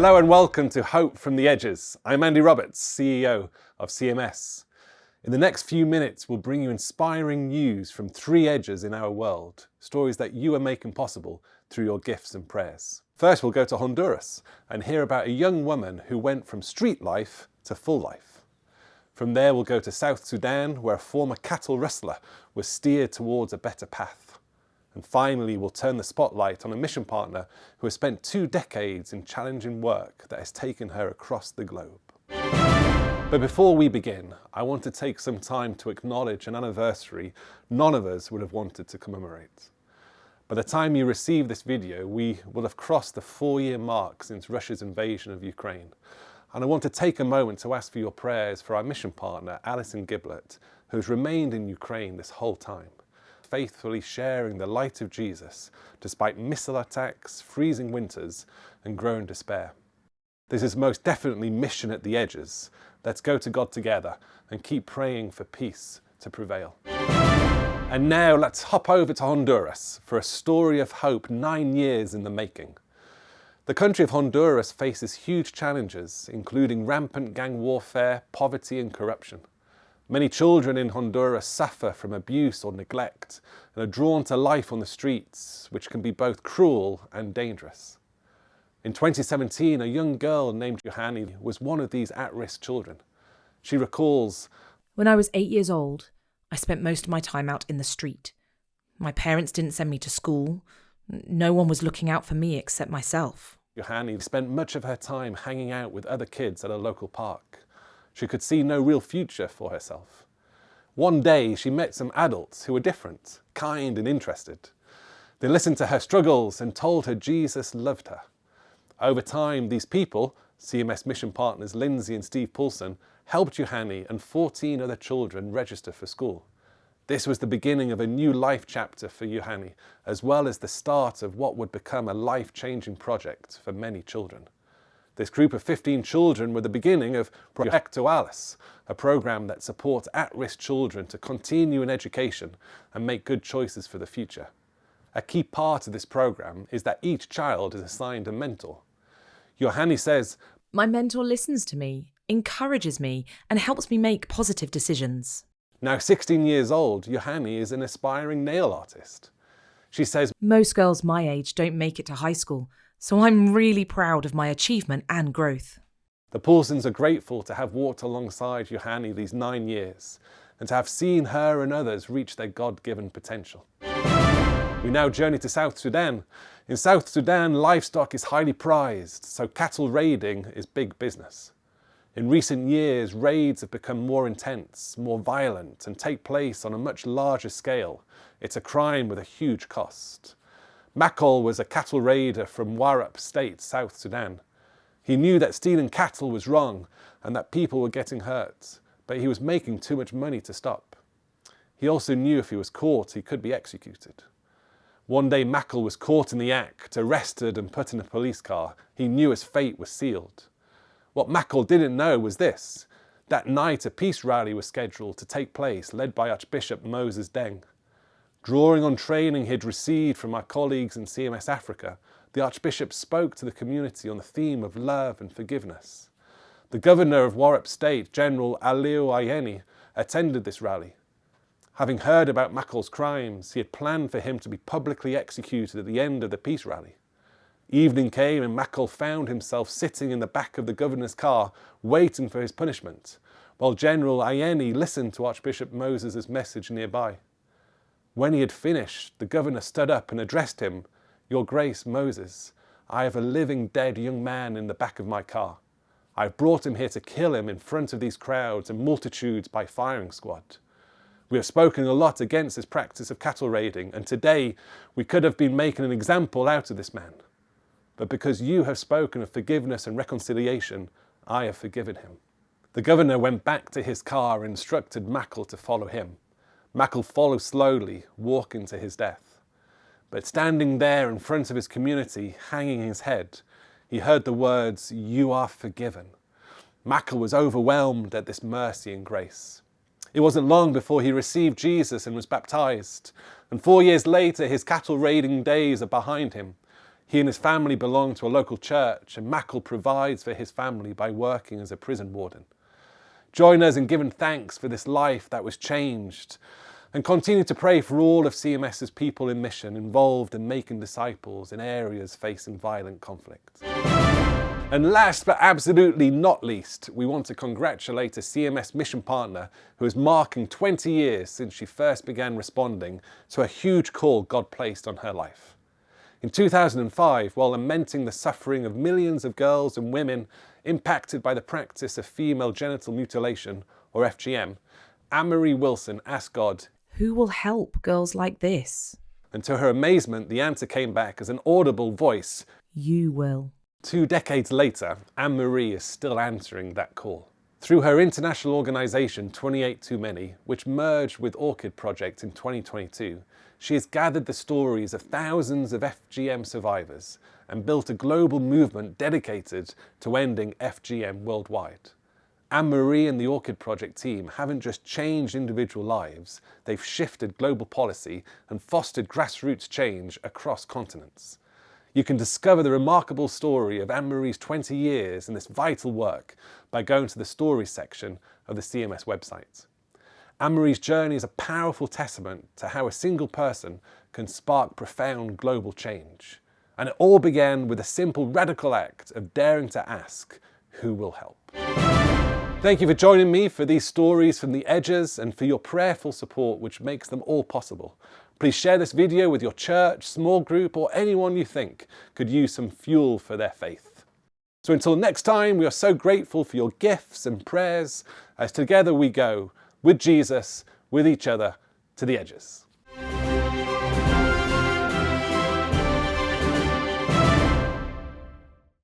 Hello and welcome to Hope from the Edges. I'm Andy Roberts, CEO of CMS. In the next few minutes, we'll bring you inspiring news from three edges in our world, stories that you are making possible through your gifts and prayers. First, we'll go to Honduras and hear about a young woman who went from street life to full life. From there, we'll go to South Sudan, where a former cattle rustler was steered towards a better path. And finally, we'll turn the spotlight on a mission partner who has spent 2 decades in challenging work that has taken her across the globe. But before we begin, I want to take some time to acknowledge an anniversary none of us would have wanted to commemorate. By the time you receive this video, we will have crossed the 4-year mark since Russia's invasion of Ukraine. And I want to take a moment to ask for your prayers for our mission partner, Alison Giblett, who has remained in Ukraine this whole time, faithfully sharing the light of Jesus despite missile attacks, freezing winters and growing despair. This is most definitely mission at the edges. Let's go to God together and keep praying for peace to prevail. And now let's hop over to Honduras for a story of hope 9 years in the making. The country of Honduras faces huge challenges, including rampant gang warfare, poverty and corruption. Many children in Honduras suffer from abuse or neglect and are drawn to life on the streets, which can be both cruel and dangerous. In 2017, a young girl named Johanny was one of these at-risk children. She recalls, "When I was 8 years old, I spent most of my time out in the street. My parents didn't send me to school. No one was looking out for me except myself." Johanny spent much of her time hanging out with other kids at a local park. She could see no real future for herself. One day, she met some adults who were different, kind and interested. They listened to her struggles and told her Jesus loved her. Over time, these people, CMS mission partners Lindsay and Steve Poulsen, helped Johanny and 14 other children register for school. This was the beginning of a new life chapter for Johanny, as well as the start of what would become a life-changing project for many children. This group of 15 children were the beginning of Proyecto Alice, a program that supports at-risk children to continue in education and make good choices for the future. A key part of this program is that each child is assigned a mentor. Johanny says, "My mentor listens to me, encourages me, and helps me make positive decisions." Now 16 years old, Johanny is an aspiring nail artist. She says, "Most girls my age don't make it to high school, so I'm really proud of my achievement and growth." The Poulsens are grateful to have walked alongside Johanny these 9 years and to have seen her and others reach their God-given potential. We now journey to South Sudan. In South Sudan, livestock is highly prized, so cattle raiding is big business. In recent years, raids have become more intense, more violent, and take place on a much larger scale. It's a crime with a huge cost. Makol was a cattle raider from Warrap State, South Sudan. He knew that stealing cattle was wrong and that people were getting hurt, but he was making too much money to stop. He also knew if he was caught, he could be executed. One day, Makol was caught in the act, arrested and put in a police car. He knew his fate was sealed. What Makol didn't know was this. That night, a peace rally was scheduled to take place, led by Archbishop Moses Deng. Drawing on training he'd received from our colleagues in CMS Africa, the Archbishop spoke to the community on the theme of love and forgiveness. The governor of Warrap State, General Aliou Ayeni, attended this rally. Having heard about Makol's crimes, he had planned for him to be publicly executed at the end of the peace rally. Evening came and Makol found himself sitting in the back of the governor's car, waiting for his punishment, while General Ayeni listened to Archbishop Moses' message nearby. When he had finished, the governor stood up and addressed him, "Your Grace, Moses, I have a living dead young man in the back of my car. I have brought him here to kill him in front of these crowds and multitudes by firing squad. We have spoken a lot against this practice of cattle raiding, and today we could have been making an example out of this man. But because you have spoken of forgiveness and reconciliation, I have forgiven him." The governor went back to his car and instructed Makol to follow him. Makol followed slowly, walking to his death. But standing there in front of his community, hanging his head, he heard the words, "You are forgiven." Makol was overwhelmed at this mercy and grace. It wasn't long before he received Jesus and was baptized. And 4 years later, his cattle raiding days are behind him. He and his family belong to a local church, and Mackle provides for his family by working as a prison warden. Join us in giving thanks for this life that was changed, and continue to pray for all of CMS's people in mission involved in making disciples in areas facing violent conflict. And last but absolutely not least, we want to congratulate a CMS mission partner who is marking 20 years since she first began responding to a huge call God placed on her life. In 2005, while lamenting the suffering of millions of girls and women impacted by the practice of female genital mutilation, or FGM, Anne-Marie Wilson asked God, "Who will help girls like this?" And to her amazement, the answer came back as an audible voice, "You will." 2 decades later, Anne-Marie is still answering that call. Through her international organisation 28 Too Many, which merged with Orchid Project in 2022, she has gathered the stories of thousands of FGM survivors and built a global movement dedicated to ending FGM worldwide. Anne-Marie and the Orchid Project team haven't just changed individual lives, they've shifted global policy and fostered grassroots change across continents. You can discover the remarkable story of Anne-Marie's 20 years in this vital work by going to the stories section of the CMS website. Anne-Marie's journey is a powerful testament to how a single person can spark profound global change. And it all began with a simple radical act of daring to ask, who will help? Thank you for joining me for these stories from the edges and for your prayerful support which makes them all possible. Please share this video with your church, small group, or anyone you think could use some fuel for their faith. So until next time, we are so grateful for your gifts and prayers as together we go, with Jesus, with each other, to the edges.